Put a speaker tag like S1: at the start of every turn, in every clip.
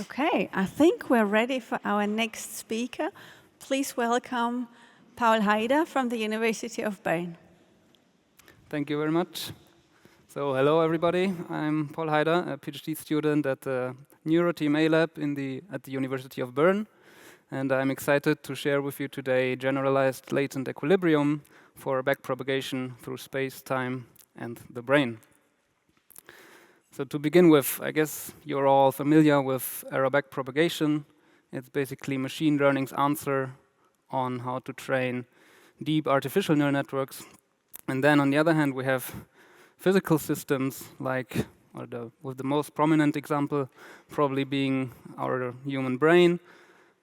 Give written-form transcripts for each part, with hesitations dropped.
S1: Okay, I think we're ready for our next speaker. Please welcome Paul Haider from the University of Bern.
S2: Thank you very much. So hello everybody, I'm Paul Haider, a PhD student at the NeuroTMA lab at the University of Bern, and I'm excited to share with you today generalized latent equilibrium for backpropagation through space, time, and the brain. So to begin with, I guess you're all familiar with error backpropagation. It's basically machine learning's answer on how to train deep artificial neural networks. And then on the other hand, we have physical systems like, with the most prominent example probably being our human brain,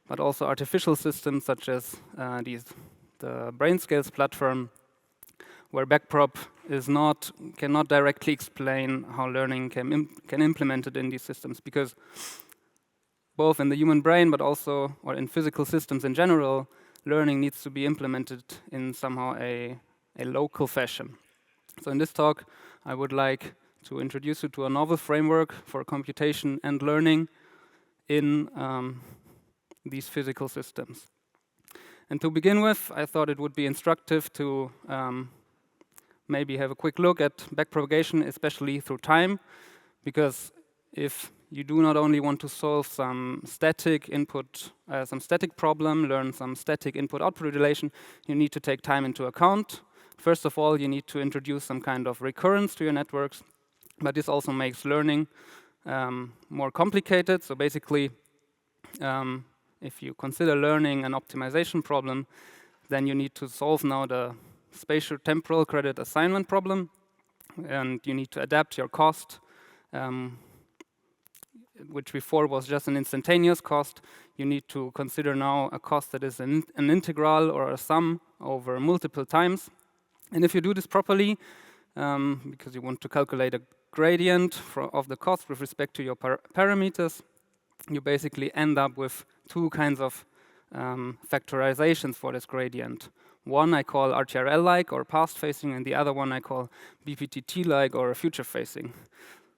S2: but also artificial systems such as the BrainScales platform, where backprop cannot directly explain how learning can implement it in these systems, because both in the human brain but also, or in physical systems in general, learning needs to be implemented in somehow a local fashion. So in this talk, I would like to introduce you to a novel framework for computation and learning in these physical systems. And to begin with, I thought it would be instructive to maybe have a quick look at backpropagation, especially through time, because if you do not only want to solve some static problem, learn some static input-output relation, you need to take time into account. First of all, you need to introduce some kind of recurrence to your networks, but this also makes learning more complicated. So basically, if you consider learning an optimization problem, then you need to solve now the spatial temporal credit assignment problem, and you need to adapt your cost, which before was just an instantaneous cost. You need to consider now a cost that is an integral or a sum over multiple times. And if you do this properly, because you want to calculate a gradient of the cost with respect to your parameters, you basically end up with two kinds of factorizations for this gradient. One I call RTRL-like or past-facing, and the other one I call BPTT-like or future-facing.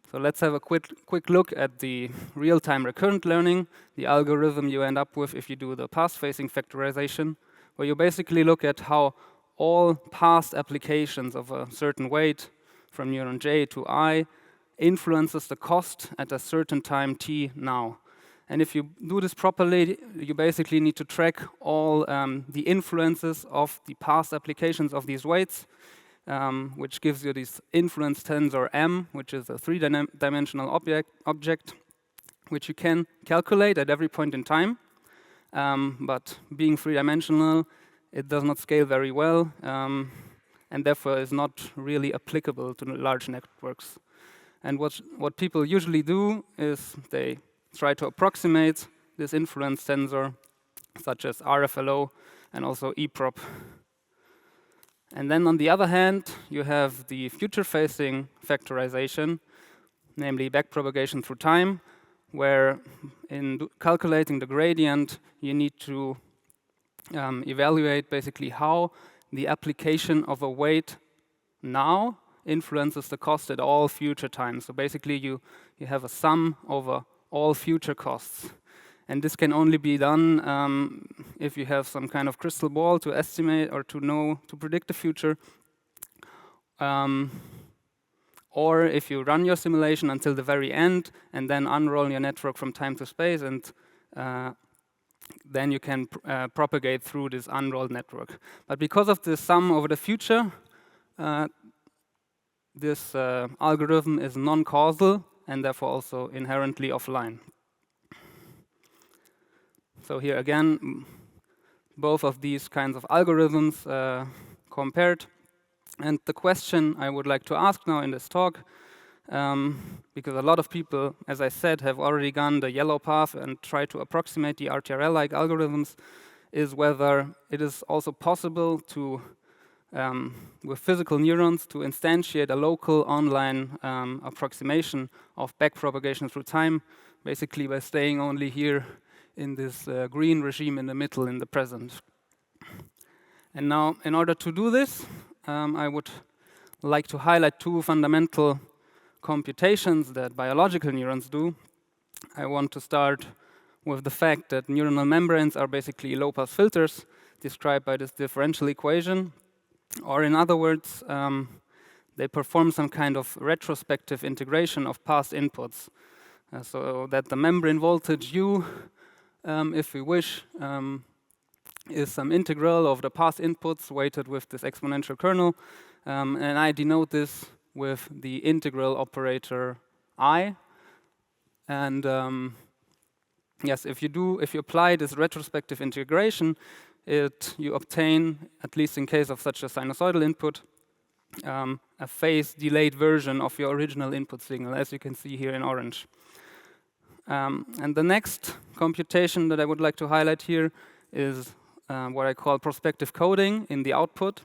S2: So let's have a quick look at the real-time recurrent learning, the algorithm you end up with if you do the past-facing factorization, where you basically look at how all past applications of a certain weight from neuron J to I influences the cost at a certain time t now. And if you do this properly, you basically need to track all the influences of the past applications of these weights, which gives you this influence tensor M, which is a three-dimensional object, which you can calculate at every point in time. But being three-dimensional, it does not scale very well, and therefore is not really applicable to large networks. And what people usually do is they try to approximate this influence tensor, such as RFLO and also EPROP. And then on the other hand, you have the future-facing factorization, namely backpropagation through time, where in calculating the gradient, you need to evaluate basically how the application of a weight now influences the cost at all future times. So basically you have a sum over all future costs. And this can only be done if you have some kind of crystal ball to estimate or to predict the future. Or if you run your simulation until the very end and then unroll your network from time to space, and then you can propagate through this unrolled network. But because of the sum over the future, this algorithm is non-causal and therefore also inherently offline. So here again, both of these kinds of algorithms compared. And the question I would like to ask now in this talk, because a lot of people, as I said, have already gone the yellow path and tried to approximate the RTRL-like algorithms, is whether it is also possible to, with physical neurons, to instantiate a local online approximation of backpropagation through time, basically by staying only here in this green regime in the middle in the present. And now, in order to do this, I would like to highlight two fundamental computations that biological neurons do. I want to start with the fact that neuronal membranes are basically low-pass filters described by this differential equation, or in other words, they perform some kind of retrospective integration of past inputs, so that the membrane voltage U, if we wish, is some integral of the past inputs weighted with this exponential kernel, and I denote this with the integral operator I. And yes, if you apply this retrospective integration, you obtain, at least in case of such a sinusoidal input, a phase delayed version of your original input signal, as you can see here in orange. And the next computation that I would like to highlight here is what I call prospective coding in the output.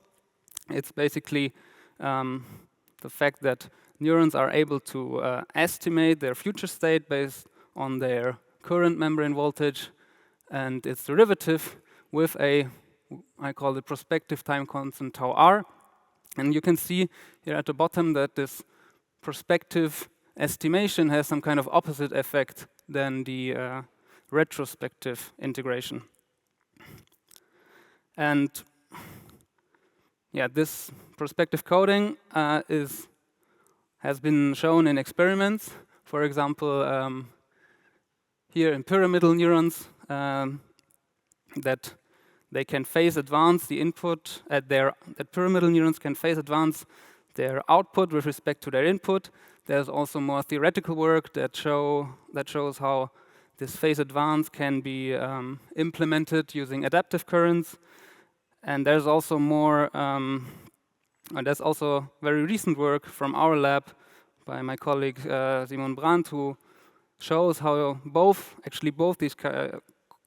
S2: It's basically the fact that neurons are able to estimate their future state based on their current membrane voltage and its derivative with I call it prospective time constant tau r. And you can see here at the bottom that this prospective estimation has some kind of opposite effect than the retrospective integration. And yeah, this prospective coding has been shown in experiments. For example, here in pyramidal neurons, that they can phase advance the input that pyramidal neurons can phase advance their output with respect to their input. There's also more theoretical work that shows how this phase advance can be implemented using adaptive currents. And there's also there's also very recent work from our lab by my colleague Simon Brandt, who shows how both these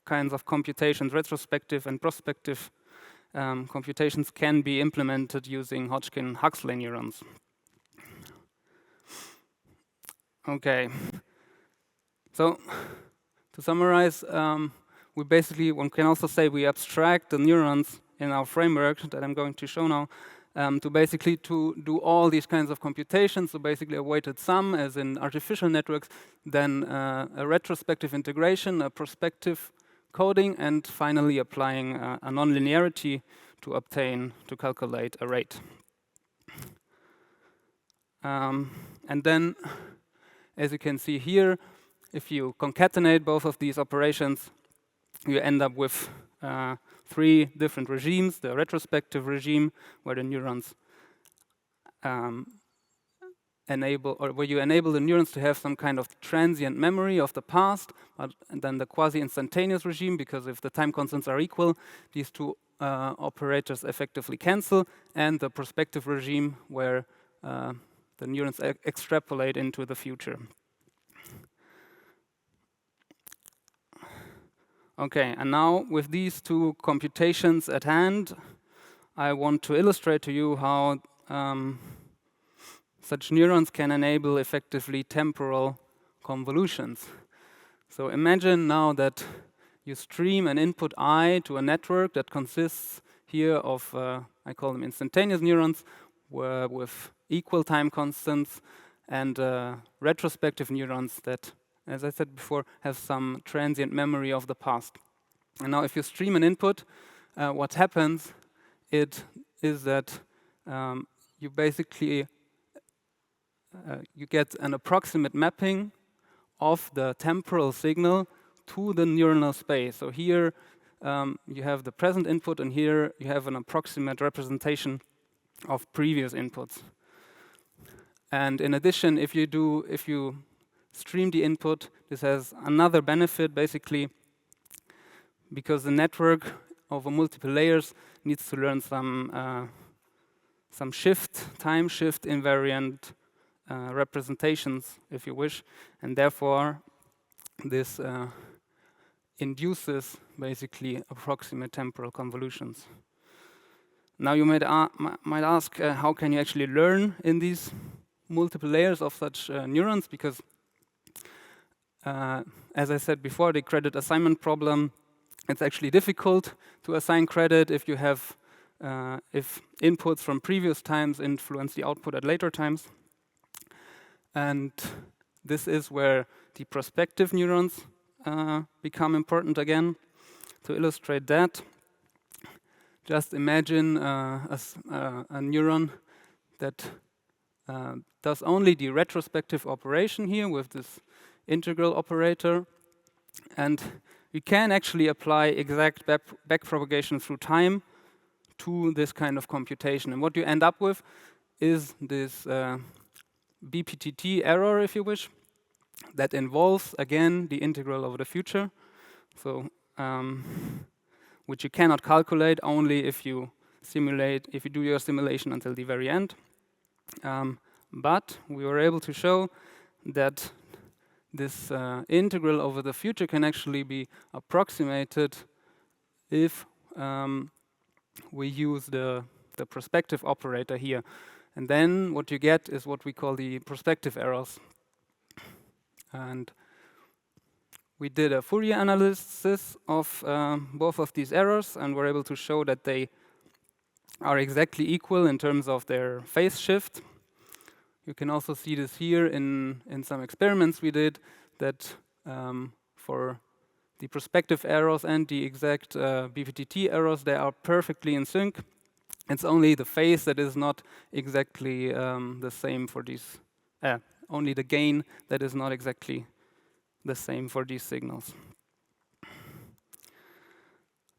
S2: kinds of computations, retrospective and prospective computations, can be implemented using Hodgkin-Huxley neurons. Okay, so to summarize, one can also say we abstract the neurons in our framework that I'm going to show now to do all these kinds of computations. So basically a weighted sum, as in artificial networks, then a retrospective integration, a prospective coding, and finally applying a nonlinearity to calculate a rate. And then, as you can see here, if you concatenate both of these operations, you end up with 3 different regimes. The retrospective regime, where the neurons where you enable the neurons to have some kind of transient memory of the past, and then the quasi-instantaneous regime, because if the time constants are equal, these 2 operators effectively cancel, and the prospective regime, where the neurons extrapolate into the future. Okay, and now with these 2 computations at hand, I want to illustrate to you how such neurons can enable effectively temporal convolutions. So imagine now that you stream an input I to a network that consists here of, I call them instantaneous neurons, with equal time constants, and retrospective neurons that, as I said before, have some transient memory of the past. And now if you stream an input, what happens is that you basically you get an approximate mapping of the temporal signal to the neuronal space. So here you have the present input, and here you have an approximate representation of previous inputs. And in addition, if you stream the input, this has another benefit, basically, because the network over multiple layers needs to learn some time shift invariant representations, if you wish, and therefore this induces basically approximate temporal convolutions. Now you might ask, how can you actually learn in these multiple layers of such neurons? Because as I said before, the credit assignment problem, it's actually difficult to assign credit if you have if inputs from previous times influence the output at later times. And this is where the prospective neurons become important again. To illustrate that, just imagine a neuron that does only the retrospective operation here with this integral operator, and we can actually apply exact backpropagation through time to this kind of computation. And what you end up with is this BPTT error, if you wish, that involves, again, the integral over the future. So, which you cannot calculate only if you do your simulation until the very end. But we were able to show that this integral over the future can actually be approximated if we use the prospective operator here. And then what you get is what we call the prospective errors. And we did a Fourier analysis of both of these errors and were able to show that they are exactly equal in terms of their phase shift. You can also see this here in some experiments we did, that for the prospective errors and the exact BPTT errors, they are perfectly in sync. It's only the phase that is not exactly the same for these, only the gain that is not exactly the same for these signals.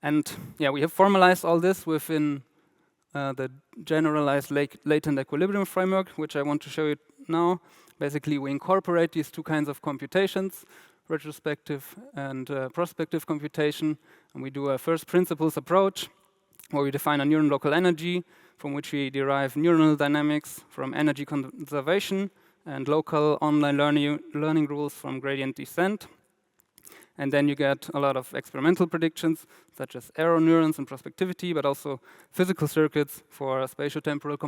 S2: And yeah, we have formalized all this within the generalized latent equilibrium framework, which I want to show you now. Basically, we incorporate these two kinds of computations, retrospective and prospective computation, and we do a first principles approach, where we define a neuron local energy, from which we derive neuronal dynamics from energy conservation, and local online learning rules from gradient descent. And then you get a lot of experimental predictions, such as error neurons and prospectivity, but also physical circuits for spatiotemporal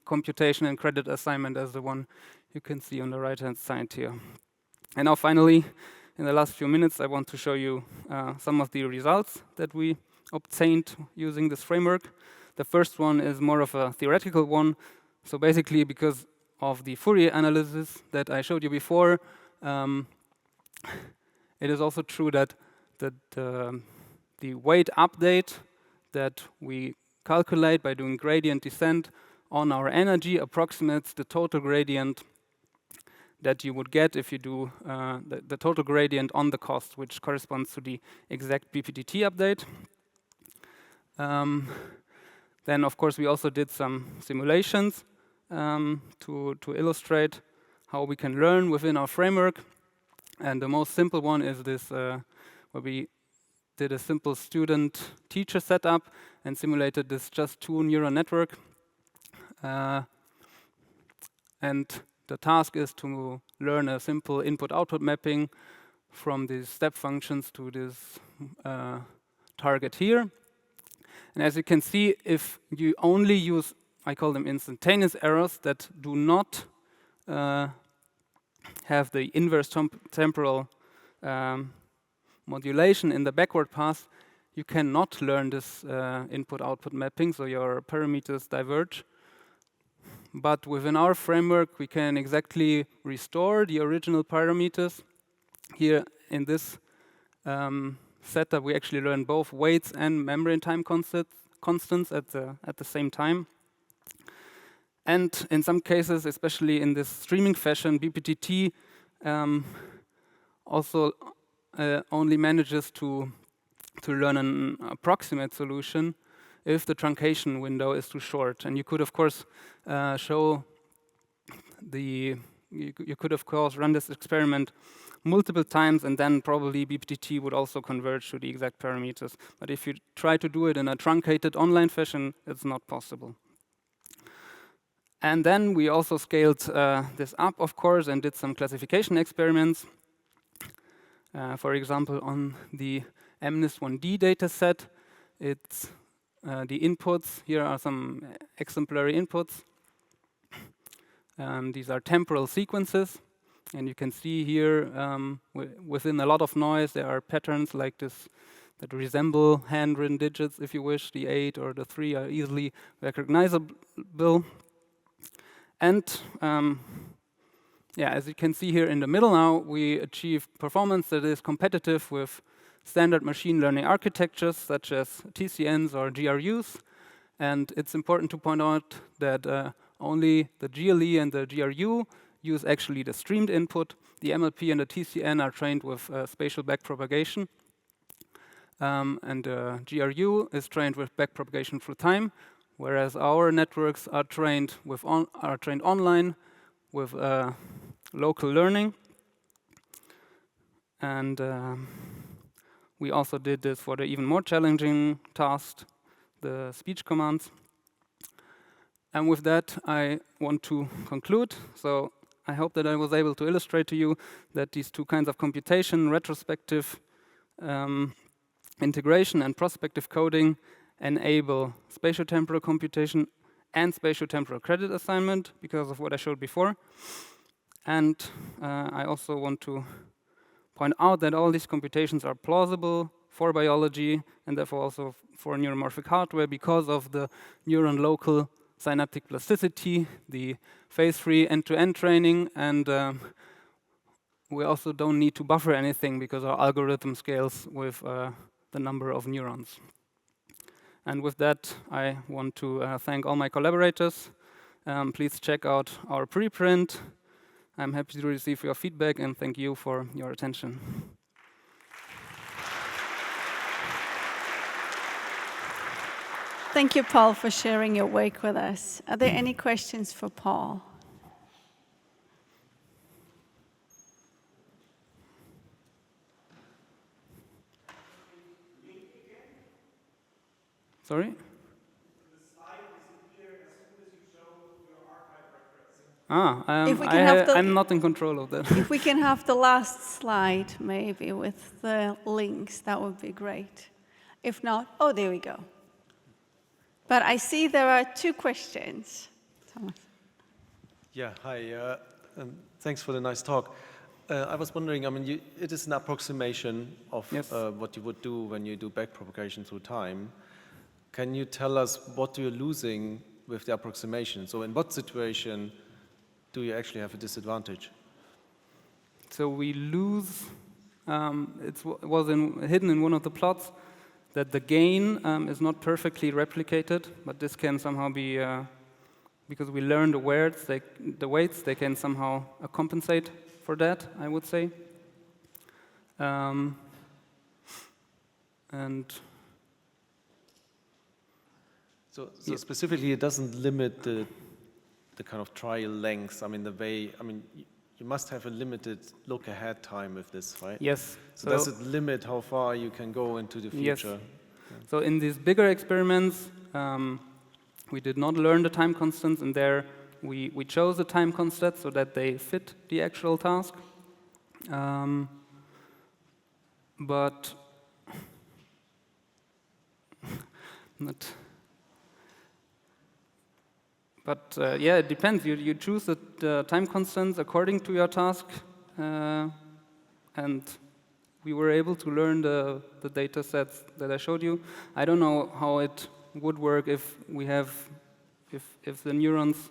S2: computation and credit assignment, as the one you can see on the right-hand side here. And now finally, in the last few minutes, I want to show you some of the results that we obtained using this framework. The first one is more of a theoretical one. So basically, because of the Fourier analysis that I showed you before, it is also true that the weight update that we calculate by doing gradient descent on our energy approximates the total gradient that you would get if you do the total gradient on the cost, which corresponds to the exact BPTT update. Then, of course, we also did some simulations to illustrate how we can learn within our framework. And the most simple one is this, where we did a simple student-teacher setup and simulated this just 2 neural network. And the task is to learn a simple input-output mapping from these step functions to this target here. And as you can see, if you only use, I call them instantaneous errors that do not have the inverse temporal modulation in the backward path, you cannot learn this input-output mapping, so your parameters diverge. But within our framework, we can exactly restore the original parameters. Here in this setup, we actually learn both weights and membrane time constants at the same time. And in some cases, especially in this streaming fashion, BPTT also only manages to learn an approximate solution if the truncation window is too short. And you could, of course, you could, of course, run this experiment multiple times, and then probably BPTT would also converge to the exact parameters. But if you try to do it in a truncated online fashion, it's not possible. And then we also scaled this up, of course, and did some classification experiments. For example, on the MNIST1D dataset, it's the inputs. Here are some exemplary inputs. These are temporal sequences. And you can see here, within a lot of noise, there are patterns like this that resemble handwritten digits, if you wish. The 8 or the 3 are easily recognizable. And yeah, as you can see here in the middle now, we achieve performance that is competitive with standard machine learning architectures such as TCNs or GRUs. And it's important to point out that only the GLE and the GRU use actually the streamed input. The MLP and the TCN are trained with spatial backpropagation. And the GRU is trained with backpropagation through time, whereas our networks are trained online with local learning. And we also did this for the even more challenging task, the speech commands. And with that, I want to conclude. So I hope that I was able to illustrate to you that these two kinds of computation, retrospective integration and prospective coding, enable spatiotemporal computation and spatiotemporal credit assignment because of what I showed before. And I also want to point out that all these computations are plausible for biology and therefore also for neuromorphic hardware because of the neuron local synaptic plasticity, the phase-free end-to-end training, and we also don't need to buffer anything because our algorithm scales with the number of neurons. And with that, I want to thank all my collaborators. Please check out our preprint. I'm happy to receive your feedback and thank you for your attention.
S1: Thank you, Paul, for sharing your work with us. Are there any questions for Paul?
S2: Sorry? I'm not in control of that.
S1: If we can have the last slide, maybe, with the links, that would be great. If not, oh, there we go. But I see there are two questions. Thomas.
S3: Yeah, hi. And thanks for the nice talk. I was wondering, I mean, it is an approximation of
S2: yes.
S3: What you would do when you do backpropagation through time. Can you tell us what you're losing with the approximation? So in what situation do you actually have a disadvantage?
S2: So we lose, it was hidden in one of the plots, that the gain is not perfectly replicated, but this can somehow be, because we learn the weights, they can somehow compensate for that, I would say. And
S3: So specifically, it doesn't limit the kind of trial length. I mean, you must have a limited look-ahead time with this, right?
S2: Yes.
S3: So does it limit how far you can go into the future?
S2: Yes. Yeah. So in these bigger experiments, we did not learn the time constants, and there we chose the time constants so that they fit the actual task. But not. But yeah, it depends. You choose the time constants according to your task, and we were able to learn the data sets that I showed you. I don't know how it would work if the neurons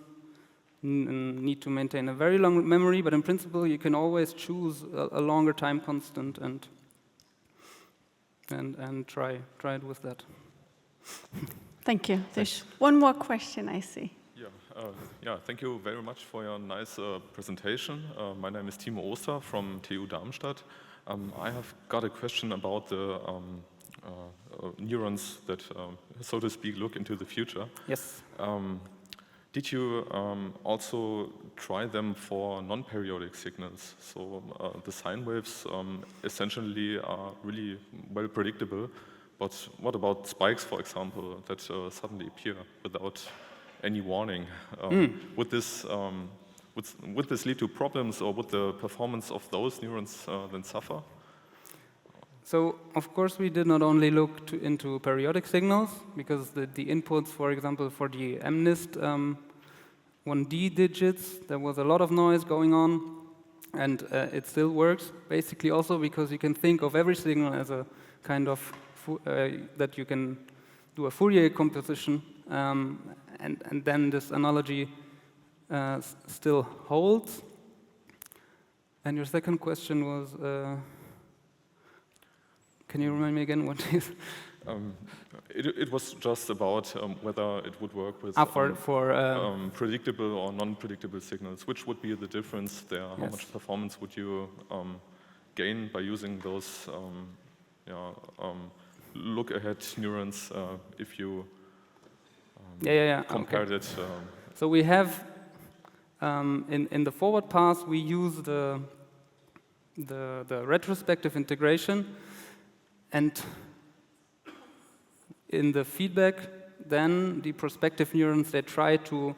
S2: need to maintain a very long memory, but in principle you can always choose a longer time constant and try it with that.
S1: Thank you. There's one more question I see.
S4: Yeah, thank you very much for your nice presentation. My name is Timo Oster from TU Darmstadt. I have got a question about the neurons that, so to speak, look into the future.
S2: Yes.
S4: Did you also try them for non-periodic signals? So the sine waves essentially are really well predictable, but what about spikes, for example, that suddenly appear without any warning? Would this lead to problems, or would the performance of those neurons then suffer?
S2: So, of course, we did not only look into periodic signals, because the inputs, for example, for the MNIST 1D digits, there was a lot of noise going on, and it still works, basically also because you can think of every signal as a kind of, that you can do a Fourier composition, and then this analogy still holds. And your second question was, can you remind me again what is?
S4: It was just about whether it would work with predictable or non-predictable signals. Which would be the difference there? How much performance would you gain by using those look-ahead neurons if you compared it?
S2: So we have, in the forward pass, we use the retrospective integration, and in the feedback, then the prospective neurons, they try to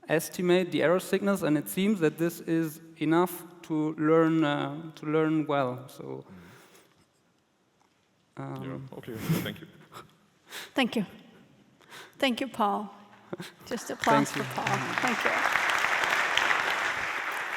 S2: estimate the error signals, and it seems that this is enough to learn well. So.
S4: Okay, thank you.
S1: Thank you. Thank you, Paul. Just applause for Paul. Thank you.